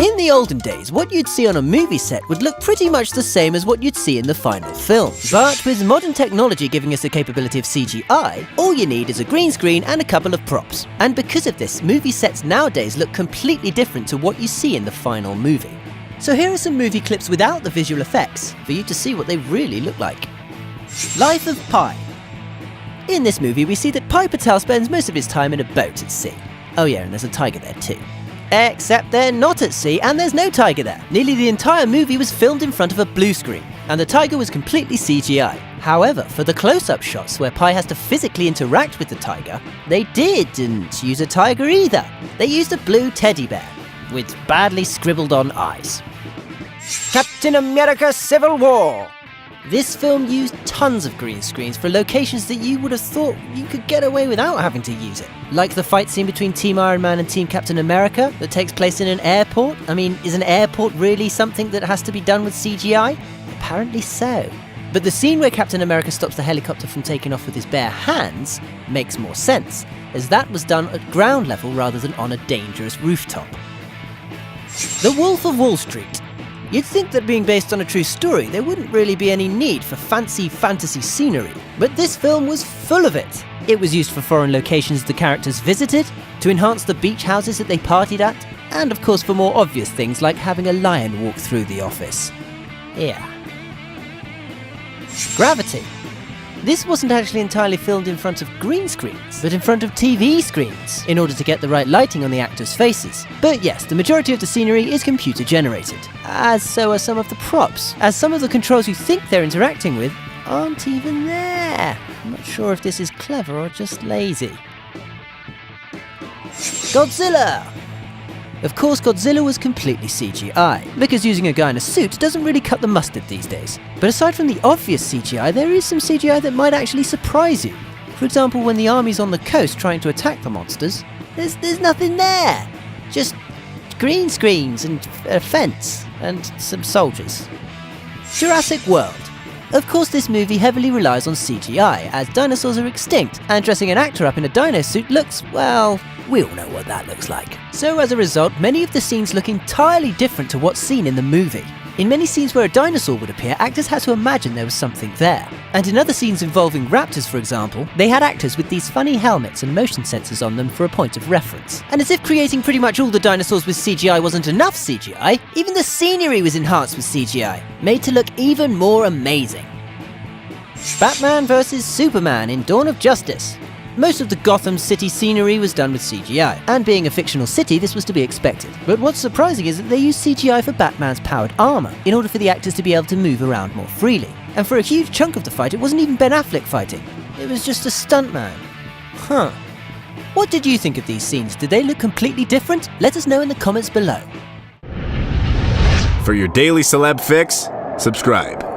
In the olden days, what you'd see on a movie set would look pretty much the same as what you'd see in the final film. But with modern technology giving us the capability of CGI, all you need is a green screen and a couple of props. And because of this, movie sets nowadays look completely different to what you see in the final movie. So here are some movie clips without the visual effects, for you to see what they really look like. Life of Pi. In this movie, we see that Pi Patel spends most of his time in a boat at sea. Oh yeah, and there's a tiger there too. Except they're not at sea and there's no tiger there. Nearly the entire movie was filmed in front of a blue screen, and the tiger was completely CGI. However, for the close-up shots where Pi has to physically interact with the tiger, they didn't use a tiger either. They used a blue teddy bear, with badly scribbled on eyes. Captain America Civil War. This film used tons of green screens for locations that you would have thought you could get away without having to use it. Like the fight scene between Team Iron Man and Team Captain America that takes place in an airport. I mean, is an airport really something that has to be done with CGI? Apparently so. But the scene where Captain America stops the helicopter from taking off with his bare hands makes more sense, as that was done at ground level rather than on a dangerous rooftop. The Wolf of Wall Street. You'd think that being based on a true story, there wouldn't really be any need for fancy fantasy scenery, but this film was full of it. It was used for foreign locations the characters visited, to enhance the beach houses that they partied at, and of course for more obvious things like having a lion walk through the office. Yeah. Gravity. This wasn't actually entirely filmed in front of green screens, but in front of TV screens, in order to get the right lighting on the actors' faces. But yes, the majority of the scenery is computer generated, as so are some of the props, as some of the controls you think they're interacting with aren't even there. I'm not sure if this is clever or just lazy. Godzilla! Of course, Godzilla was completely CGI, because using a guy in a suit doesn't really cut the mustard these days. But aside from the obvious CGI, there is some CGI that might actually surprise you. For example, when the army's on the coast trying to attack the monsters, there's nothing there. Just green screens and a fence and some soldiers. Jurassic World. Of course, this movie heavily relies on CGI, as dinosaurs are extinct, and dressing an actor up in a dino suit looks, well, we all know what that looks like. So as a result, many of the scenes look entirely different to what's seen in the movie. In many scenes where a dinosaur would appear, actors had to imagine there was something there. And in other scenes involving raptors, for example, they had actors with these funny helmets and motion sensors on them for a point of reference. And as if creating pretty much all the dinosaurs with CGI wasn't enough CGI, even the scenery was enhanced with CGI, made to look even more amazing. Batman vs Superman in Dawn of Justice. Most of the Gotham City scenery was done with CGI, and being a fictional city, this was to be expected. But what's surprising is that they used CGI for Batman's powered armor, in order for the actors to be able to move around more freely. And for a huge chunk of the fight, it wasn't even Ben Affleck fighting. It was just a stuntman. Huh. What did you think of these scenes? Did they look completely different? Let us know in the comments below. For your daily celeb fix, subscribe.